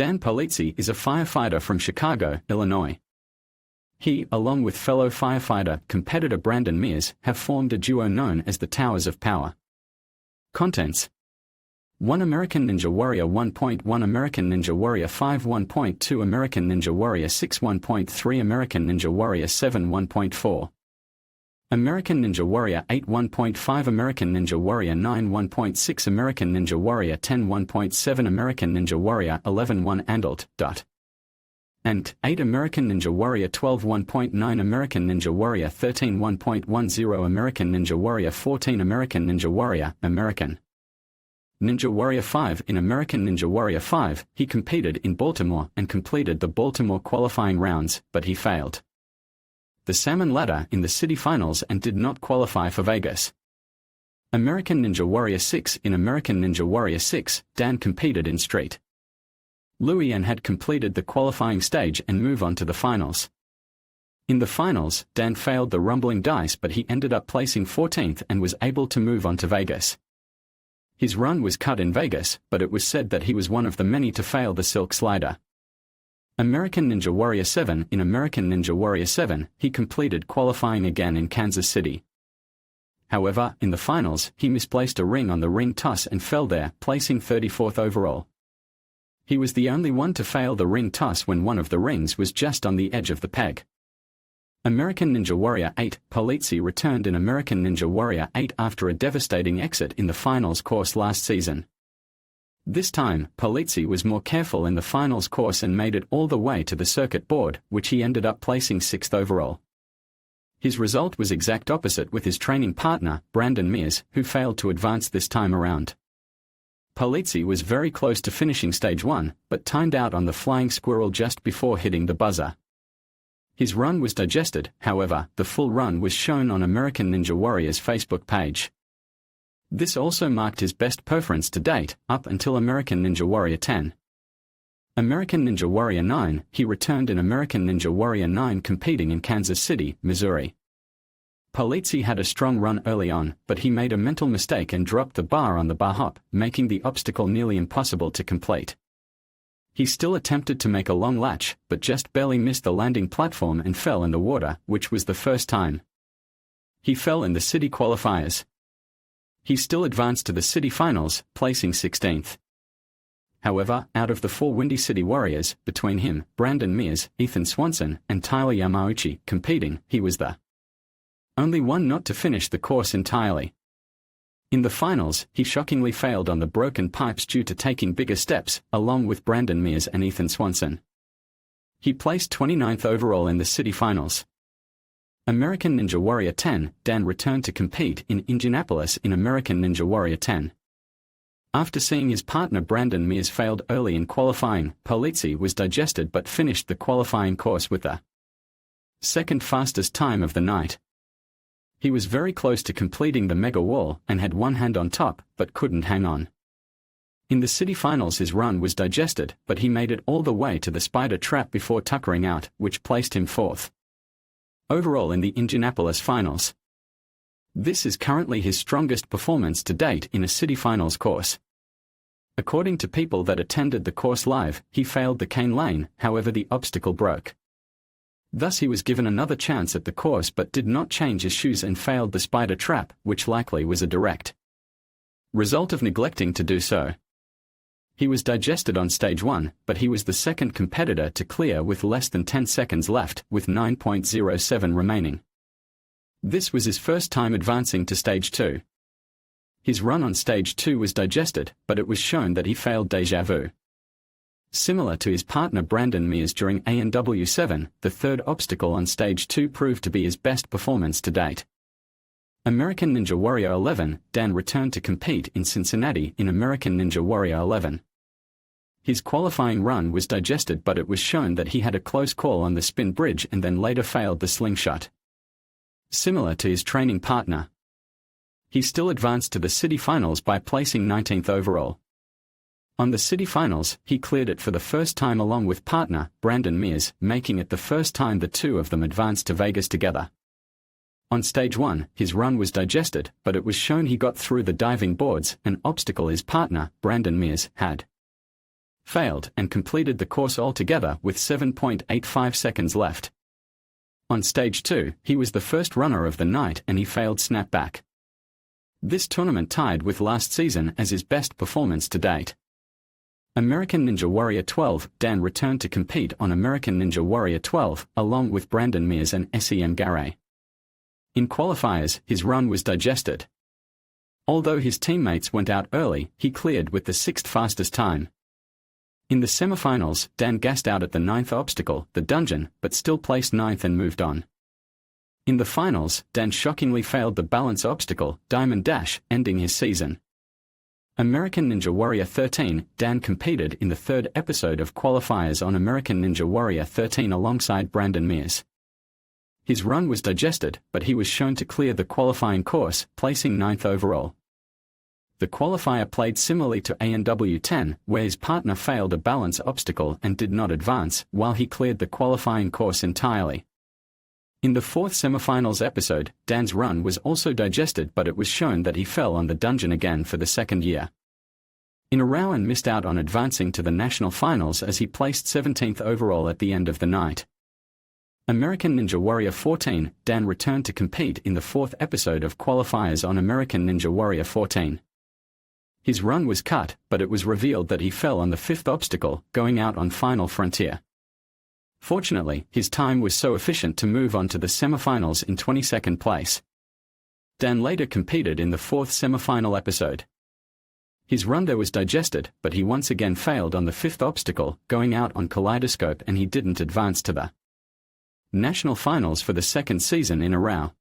Dan Polizzi is a firefighter from Chicago, Illinois. He, along with fellow firefighter competitor Brandon Mears, have formed a duo known as the Towers of Power. Contents: 1 American Ninja Warrior 1.1 American Ninja Warrior 5 1.2 American Ninja Warrior 6 1.3 American Ninja Warrior 7 1.4 American Ninja Warrior 8 1.5 American Ninja Warrior 9 1.6 American Ninja Warrior 10 1.7 American Ninja Warrior 11 1 and 8 American Ninja Warrior 12 1.9 American Ninja Warrior 13 1.10 American Ninja Warrior 14 American Ninja Warrior American Ninja Warrior 5 In American Ninja Warrior 5, he competed in Baltimore and completed the Baltimore qualifying rounds, but he failed the Salmon Ladder in the city finals and did not qualify for Vegas. American Ninja Warrior 6 In American Ninja Warrior 6, Dan competed in Street Louis and had completed the qualifying stage and move on to the finals. In the finals, Dan failed the rumbling dice, but he ended up placing 14th and was able to move on to Vegas. His run was cut in Vegas, but it was said that he was one of the many to fail the silk slider. American Ninja Warrior 7 In American Ninja Warrior 7, he completed qualifying again in Kansas City. However, in the finals, he misplaced a ring on the ring toss and fell there, placing 34th overall. He was the only one to fail the ring toss when one of the rings was just on the edge of the peg. American Ninja Warrior 8 Polizzi returned in American Ninja Warrior 8 after a devastating exit in the finals course last season. This time, Polizzi was more careful in the finals course and made it all the way to the circuit board, which he ended up placing 6th overall. His result was exact opposite with his training partner, Brandon Mears, who failed to advance this time around. Polizzi was very close to finishing stage 1, but timed out on the flying squirrel just before hitting the buzzer. His run was digested, however, the full run was shown on American Ninja Warrior's Facebook page. This also marked his best performance to date, up until American Ninja Warrior 10. American Ninja Warrior 9, he returned in American Ninja Warrior 9 competing in Kansas City, Missouri. Polizzi had a strong run early on, but he made a mental mistake and dropped the bar on the bar hop, making the obstacle nearly impossible to complete. He still attempted to make a long latch, but just barely missed the landing platform and fell in the water, which was the first time. He fell in the city qualifiers. He still advanced to the city finals, placing 16th. However, out of the 4 Windy City Warriors, between him, Brandon Mears, Ethan Swanson, and Tyler Yamauchi competing, he was the only one not to finish the course entirely. In the finals, he shockingly failed on the broken pipes due to taking bigger steps, along with Brandon Mears and Ethan Swanson. He placed 29th overall in the city finals. American Ninja Warrior 10, Dan returned to compete in Indianapolis in American Ninja Warrior 10. After seeing his partner Brandon Mears failed early in qualifying, Polizzi was digested but finished the qualifying course with the second fastest time of the night. He was very close to completing the mega wall and had one hand on top, but couldn't hang on. In the city finals his run was digested, but he made it all the way to the spider trap before tuckering out, which placed him 4th overall in the Indianapolis finals. This is currently his strongest performance to date in a city finals course. According to people that attended the course live, he failed the cane lane, however the obstacle broke. Thus he was given another chance at the course but did not change his shoes and failed the spider trap, which likely was a direct result of neglecting to do so. He was digested on stage 1, but he was the second competitor to clear with less than 10 seconds left, with 9.07 remaining. This was his first time advancing to stage 2. His run on stage 2 was digested, but it was shown that he failed Deja Vu. Similar to his partner Brandon Mears during ANW 7, the third obstacle on stage 2 proved to be his best performance to date. American Ninja Warrior 11, Dan returned to compete in Cincinnati in American Ninja Warrior 11. His qualifying run was digested, but it was shown that he had a close call on the spin bridge and then later failed the slingshot. Similar to his training partner, he still advanced to the city finals by placing 19th overall. On the city finals, he cleared it for the first time along with partner Brandon Mears, making it the first time the two of them advanced to Vegas together. On stage 1, his run was digested, but it was shown he got through the diving boards, an obstacle his partner, Brandon Mears, had. failed and completed the course altogether with 7.85 seconds left. On stage 2, he was the first runner of the night and he failed snapback. This tournament tied with last season as his best performance to date. American Ninja Warrior 12, Dan returned to compete on American Ninja Warrior 12, along with Brandon Mears and Sem Garay. In qualifiers, his run was digested. Although his teammates went out early, he cleared with the 6th fastest time. In the semifinals, Dan gassed out at the 9th obstacle, the dungeon, but still placed 9th and moved on. In the finals, Dan shockingly failed the balance obstacle, Diamond Dash, ending his season. American Ninja Warrior 13, Dan competed in the 3rd episode of qualifiers on American Ninja Warrior 13 alongside Brandon Mears. His run was digested, but he was shown to clear the qualifying course, placing 9th overall. The qualifier played similarly to ANW 10, where his partner failed a balance obstacle and did not advance, while he cleared the qualifying course entirely. In the 4th semifinals episode, Dan's run was also digested, but it was shown that he fell on the dungeon again for the 2nd year. In a row and missed out on advancing to the national finals as he placed 17th overall at the end of the night. American Ninja Warrior 14, Dan returned to compete in the 4th episode of qualifiers on American Ninja Warrior 14. His run was cut, but it was revealed that he fell on the 5th obstacle, going out on Final Frontier. Fortunately, his time was so efficient to move on to the semifinals in 22nd place. Dan later competed in the 4th semifinal episode. His run there was digested, but he once again failed on the 5th obstacle, going out on Kaleidoscope, and he didn't advance to the national finals for the 2nd season in a row.